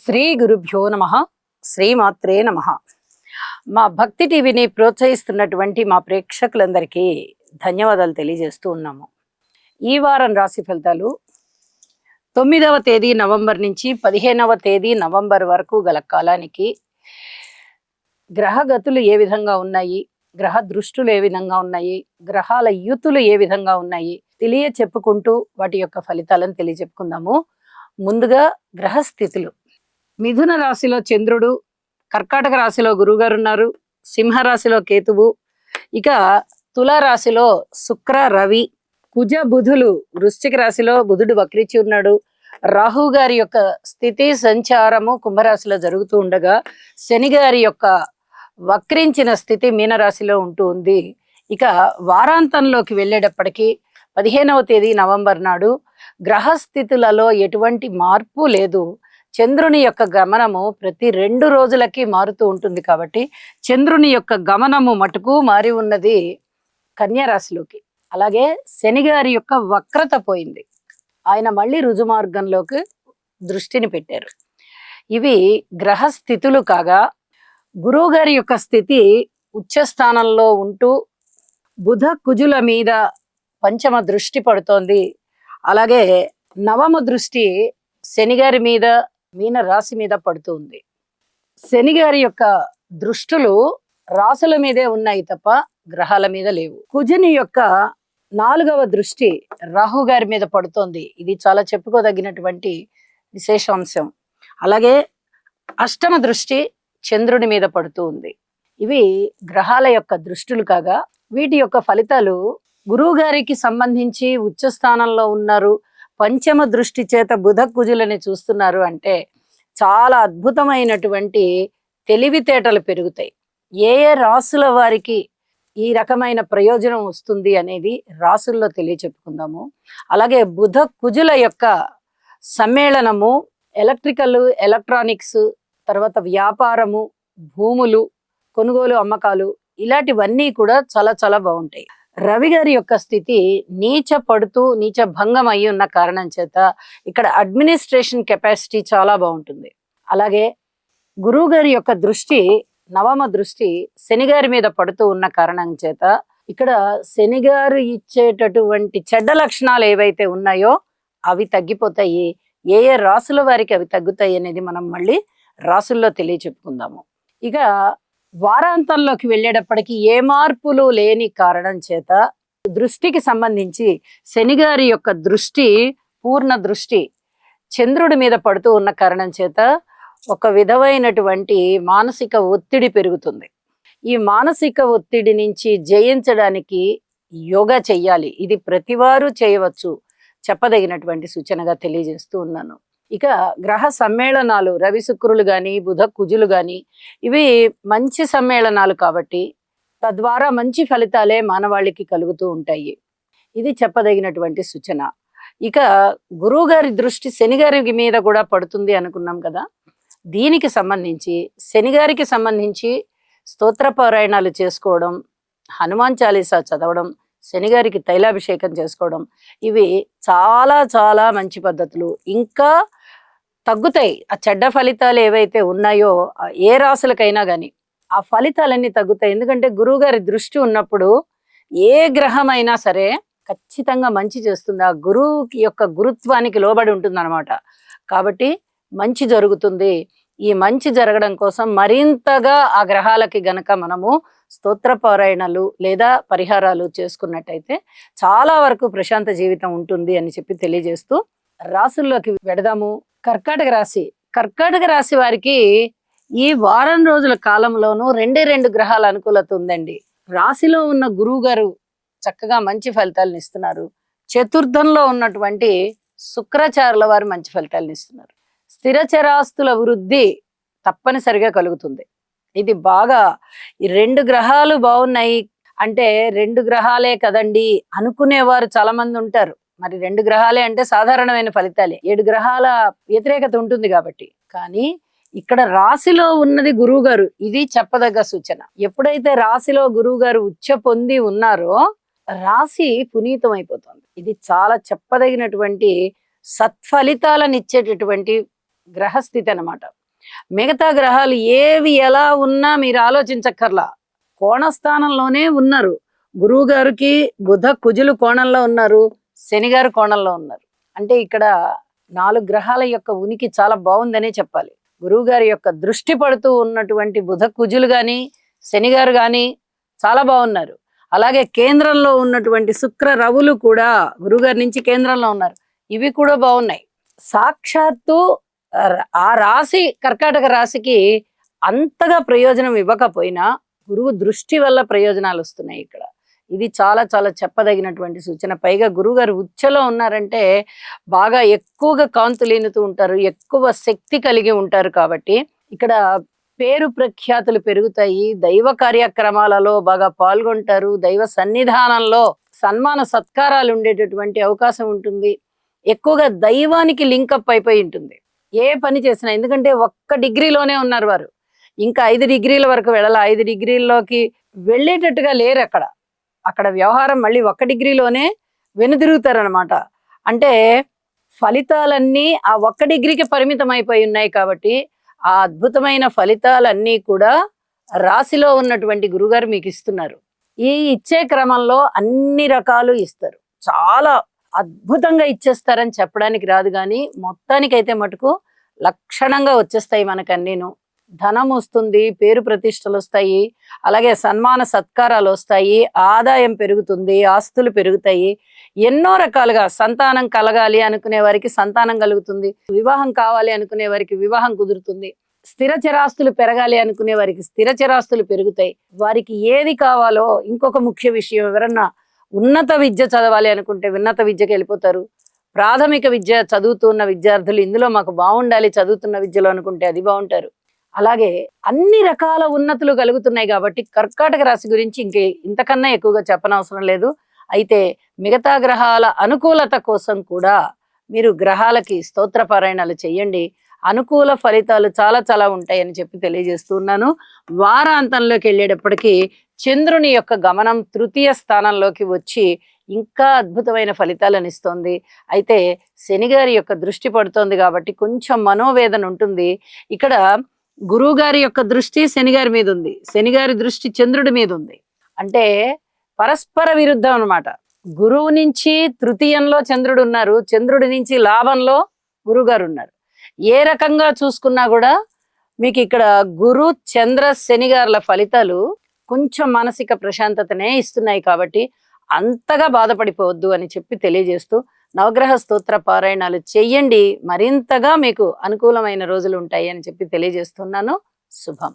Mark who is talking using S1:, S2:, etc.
S1: శ్రీ గురుభ్యో నమ. శ్రీమాత్రే నమ. మా భక్తి టీవీని ప్రోత్సహిస్తున్నటువంటి మా ప్రేక్షకులందరికీ ధన్యవాదాలు తెలియజేస్తూ ఉన్నాము. ఈ వారం రాశి ఫలితాలు 9వ తేదీ నవంబర్ నుంచి 15వ తేదీ నవంబర్ వరకు గల కాలానికి గ్రహగతులు ఏ విధంగా ఉన్నాయి, గ్రహ దృష్టులు ఏ విధంగా ఉన్నాయి, గ్రహాల యూతులు ఏ విధంగా ఉన్నాయి చెప్పుకుంటూ వాటి యొక్క ఫలితాలను తెలియజెప్పుకుందాము. ముందుగా గ్రహస్థితులు. మిథున రాశిలో చంద్రుడు, కర్కాటక రాశిలో గురువుగారు ఉన్నారు, సింహరాశిలో కేతువు, ఇక తులారాశిలో శుక్ర రవి, కుజ బుధులు వృశ్చిక రాశిలో బుధుడు వక్రించి ఉన్నాడు. రాహు గారి యొక్క స్థితి సంచారము కుంభరాశిలో జరుగుతూ ఉండగా శని గారి యొక్క వక్రించిన స్థితి మీనరాశిలో ఉంటూ ఉంది. ఇక వారాంతంలోకి వెళ్ళేటప్పటికీ 15వ తేదీ నవంబర్ నాడు గ్రహస్థితులలో ఎటువంటి మార్పు లేదు. చంద్రుని యొక్క గమనము ప్రతి 2 రోజులకి మారుతూ ఉంటుంది కాబట్టి చంద్రుని యొక్క గమనము మటుకు మారి ఉన్నది కన్యా రాశిలోకి. అలాగే శని గారి యొక్క వక్రత పోయింది, ఆయన మళ్ళీ రుజుమార్గంలోకి దృష్టిని పెట్టారు. ఇవి గ్రహస్థితులు కాగా గురువు గారి యొక్క స్థితి ఉచ్చస్థానంలో ఉంటూ బుధ కుజుల మీద పంచమ దృష్టి పడుతోంది. అలాగే నవమ దృష్టి శని గారి మీద మీన రాశి మీద పడుతుంది. శని గారి యొక్క దృష్టులు రాసుల మీదే ఉన్నాయి తప్ప గ్రహాల మీద లేవు. కుజుని యొక్క 4వ దృష్టి రాహు గారి మీద పడుతోంది. ఇది చాలా చెప్పుకోదగినటువంటి విశేషాంశం. అలాగే అష్టమ దృష్టి చంద్రుడి మీద పడుతూ ఉంది. ఇవి గ్రహాల యొక్క దృష్టులు కాగా వీటి యొక్క ఫలితాలు గురువు గారికి సంబంధించి ఉచ్చ స్థానంలో ఉన్నారు, పంచమ దృష్టి చేత బుధ కుజులని చూస్తున్నారు అంటే చాలా అద్భుతమైనటువంటి తెలివితేటలు పెరుగుతాయి. ఏ ఏ రాసుల వారికి ఈ రకమైన ప్రయోజనం వస్తుంది అనేది రాసుల్లో తెలియచెప్పుకుందాము. అలాగే బుధ కుజుల యొక్క సమ్మేళనము ఎలక్ట్రికల్, ఎలక్ట్రానిక్స్, తర్వాత వ్యాపారము, భూములు, కొనుగోలు, అమ్మకాలు ఇలాంటివన్నీ కూడా చాలా చాలా బాగుంటాయి. రవి గారి యొక్క స్థితి నీచ పడుతూ నీచ భంగం అయి ఉన్న కారణం చేత ఇక్కడ అడ్మినిస్ట్రేషన్ కెపాసిటీ చాలా బాగుంటుంది. అలాగే గురువు గారి యొక్క దృష్టి నవమ దృష్టి శని గారి మీద పడుతూ ఉన్న కారణం చేత ఇక్కడ శని గారు ఇచ్చేటటువంటి చెడ్డ లక్షణాలు ఏవైతే ఉన్నాయో అవి తగ్గిపోతాయి. ఏ ఏ రాసుల వారికి అవి తగ్గుతాయి అనేది మనం మళ్ళీ రాసుల్లో తెలియచెప్పుకుందాము. ఇక వారాంతంలోకి వెళ్ళేటప్పటికి ఏ మార్పులు లేని కారణం చేత దృష్టికి సంబంధించి శని గారి యొక్క దృష్టి పూర్ణ దృష్టి చంద్రుడి మీద పడుతూ ఉన్న కారణం చేత ఒక విధమైనటువంటి మానసిక ఒత్తిడి పెరుగుతుంది. ఈ మానసిక ఒత్తిడి నుంచి జయించడానికి యోగా చెయ్యాలి. ఇది ప్రతివారు చేయవచ్చు, చెప్పదగినటువంటి సూచనగా తెలియజేస్తూ ఉన్నాను. ఇక గ్రహ సమ్మేళనాలు రవి శుక్రులు కానీ బుధ కుజులు కానీ ఇవి మంచి సమ్మేళనాలు కాబట్టి తద్వారా మంచి ఫలితాలే మానవాళికి కలుగుతూ ఉంటాయి. ఇది చెప్పదగినటువంటి సూచన. ఇక గురువు గారి దృష్టి శని గారి మీద కూడా పడుతుంది అనుకున్నాం కదా. దీనికి సంబంధించి శని గారికి సంబంధించి స్తోత్ర పారాయణాలు చేసుకోవడం, హనుమాన్ చాలీసా చదవడం, శని గారికి తైలాభిషేకం చేసుకోవడం ఇవి చాలా చాలా మంచి పద్ధతులు. ఇంకా తగ్గుతాయి ఆ చెడ్డ ఫలితాలు ఏవైతే ఉన్నాయో ఏ రాసులకైనా కానీ ఆ ఫలితాలన్నీ తగ్గుతాయి. ఎందుకంటే గురువు గారి దృష్టి ఉన్నప్పుడు ఏ గ్రహమైనా సరే ఖచ్చితంగా మంచి చేస్తుంది. ఆ గురువు యొక్క గురుత్వానికి లోబడి ఉంటుంది అనమాట. కాబట్టి మంచి జరుగుతుంది. ఈ మంచి జరగడం కోసం మరింతగా ఆ గ్రహాలకి గనక మనము స్తోత్ర పారాయణలు లేదా పరిహారాలు చేసుకున్నట్టయితే చాలా వరకు ప్రశాంత జీవితం ఉంటుంది అని చెప్పి తెలియజేస్తూ రాసుల్లోకి వెడదాము. కర్కాటక రాశి. కర్కాటక రాశి వారికి ఈ వారం రోజుల కాలంలోనూ 2 గ్రహాల అనుకూలత ఉందండి. రాశిలో ఉన్న గురువు గారు చక్కగా మంచి ఫలితాలను ఇస్తున్నారు. చతుర్థంలో ఉన్నటువంటి శుక్రాచార్యుల వారు మంచి ఫలితాలను ఇస్తున్నారు. స్థిరచరాస్తుల వృద్ధి తప్పనిసరిగా కలుగుతుంది. ఇది బాగా ఈ 2 గ్రహాలు బాగున్నాయి అంటే 2 గ్రహాలే కదండి అనుకునేవారు చాలా మంది ఉంటారు. మరి 2 గ్రహాలే అంటే సాధారణమైన ఫలితాలే, 7 గ్రహాల వ్యతిరేకత ఉంటుంది కాబట్టి. కానీ ఇక్కడ రాశిలో ఉన్నది గురువు గారు, ఇది చెప్పదగ్గ సూచన. ఎప్పుడైతే రాశిలో గురువు గారు ఉచ్చ పొంది ఉన్నారో రాశి పునీతం అయిపోతుంది. ఇది చాలా చెప్పదగినటువంటి సత్ఫలితాలను ఇచ్చేటటువంటి గ్రహస్థితి అన్నమాట. మిగతా గ్రహాలు ఏవి ఎలా ఉన్నా మీరు ఆలోచించక్కర్లా, కోణస్థానంలోనే ఉన్నారు. గురువు గారికి బుధ కుజులు కోణంలో ఉన్నారు, శని గారు కోణంలో ఉన్నారు. అంటే ఇక్కడ 4 గ్రహాల యొక్క ఉనికి చాలా బాగుందనే చెప్పాలి. గురువు గారి యొక్క దృష్టి పడుతూ ఉన్నటువంటి బుధ కుజులు గాని, శని గారు గాని చాలా బాగున్నారు. అలాగే కేంద్రంలో ఉన్నటువంటి శుక్ర రవులు కూడా గురువుగారి నుంచి కేంద్రంలో ఉన్నారు, ఇవి కూడా బాగున్నాయి. సాక్షాత్తు ఆ రాశి కర్కాటక రాశికి అంతగా ప్రయోజనం ఇవ్వకపోయినా గురువు దృష్టి వల్ల ప్రయోజనాలు వస్తున్నాయి ఇక్కడ. ఇది చాలా చాలా చెప్పదగినటువంటి సూచన. పైగా గురువుగారు ఉచ్చలో ఉన్నారంటే బాగా ఎక్కువగా కాంతులీనుతూ ఉంటారు, ఎక్కువ శక్తి కలిగి ఉంటారు. కాబట్టి ఇక్కడ పేరు ప్రఖ్యాతులు పెరుగుతాయి, దైవ కార్యక్రమాలలో బాగా పాల్గొంటారు, దైవ సన్నిధానంలో సన్మాన సత్కారాలు ఉండేటటువంటి అవకాశం ఉంటుంది. ఎక్కువగా దైవానికి లింకప్ అయిపోయి ఉంటుంది ఏ పని చేసినా. ఎందుకంటే 1 డిగ్రీలోనే ఉన్నారు వారు, ఇంకా 5 డిగ్రీల వరకు వెళ్ళాలి. 5 డిగ్రీల్లోకి వెళ్ళేటట్టుగా లేరు అక్కడ. అక్కడ వ్యవహారం మళ్ళీ 1 డిగ్రీలోనే వెనుదిరుగుతారనమాట. అంటే ఫలితాలన్నీ ఆ 1 డిగ్రీకి పరిమితం అయిపోయి ఉన్నాయి. కాబట్టి ఆ అద్భుతమైన ఫలితాలన్నీ కూడా రాశిలో ఉన్నటువంటి గురుగారు మీకు ఇస్తున్నారు. ఈ ఇచ్చే క్రమంలో అన్ని రకాలు ఇస్తారు, చాలా అద్భుతంగా ఇచ్చేస్తారని చెప్పడానికి రాదు, కానీ మొత్తానికైతే మటుకు లక్షణంగా వచ్చేస్తాయి మనకు అన్నీను. ధనం వస్తుంది, పేరు ప్రతిష్టలు వస్తాయి, అలాగే సన్మాన సత్కారాలు వస్తాయి, ఆదాయం పెరుగుతుంది, ఆస్తులు పెరుగుతాయి. ఎన్నో రకాలుగా సంతానం కలగాలి అనుకునే వారికి సంతానం కలుగుతుంది, వివాహం కావాలి అనుకునే వారికి వివాహం కుదురుతుంది, స్థిర చిరాస్తులు పెరగాలి అనుకునే వారికి స్థిర చిరాస్తులు పెరుగుతాయి. వారికి ఏది కావాలో, ఇంకొక ముఖ్య విషయం, ఎవరన్నా ఉన్నత విద్య చదవాలి అనుకుంటే ఉన్నత విద్యకి వెళ్ళిపోతారు. ప్రాథమిక విద్య చదువుతున్న విద్యార్థులు ఇందులో మాకు బాగుండాలి చదువుతున్న విద్యలో అనుకుంటే అది బాగుంటారు. అలాగే అన్ని రకాల ఉన్నతులు కలుగుతున్నాయి. కాబట్టి కర్కాటక రాశి గురించి ఇంతకన్నా ఎక్కువగా చెప్పనవసరం లేదు. అయితే మిగతా గ్రహాల అనుకూలత కోసం కూడా మీరు గ్రహాలకి స్తోత్ర పారాయణాలు చెయ్యండి, అనుకూల ఫలితాలు చాలా చాలా ఉంటాయని చెప్పి తెలియజేస్తున్నాను. వారాంతంలోకి వెళ్ళేటప్పటికీ చంద్రుని యొక్క గమనం 3వ స్థానంలోకి వచ్చి ఇంకా అద్భుతమైన ఫలితాలను ఇస్తోంది. అయితే శని గారి యొక్క దృష్టి పడుతోంది కాబట్టి కొంచెం మనోవేదన ఉంటుంది. ఇక్కడ గురువు గారి యొక్క దృష్టి శని గారి మీద ఉంది, శని గారి దృష్టి చంద్రుడి మీద ఉంది. అంటే పరస్పర విరుద్ధం అన్నమాట. గురువు నుంచి తృతీయంలో చంద్రుడు ఉన్నారు, చంద్రుడి నుంచి లాభంలో గురువు గారు ఉన్నారు. ఏ రకంగా చూసుకున్నా కూడా మీకు ఇక్కడ గురు చంద్ర శని గారుల ఫలితాలు కొంచెం మానసిక ప్రశాంతతనే ఇస్తున్నాయి. కాబట్టి అంతగా బాధపడిపోవద్దు అని చెప్పి తెలియజేస్తూ నవగ్రహ స్తోత్ర పారాయణాలు చెయ్యండి, మరింతగా మీకు అనుకూలమైన రోజులు ఉంటాయి అని చెప్పి తెలియజేస్తున్నాను. శుభం.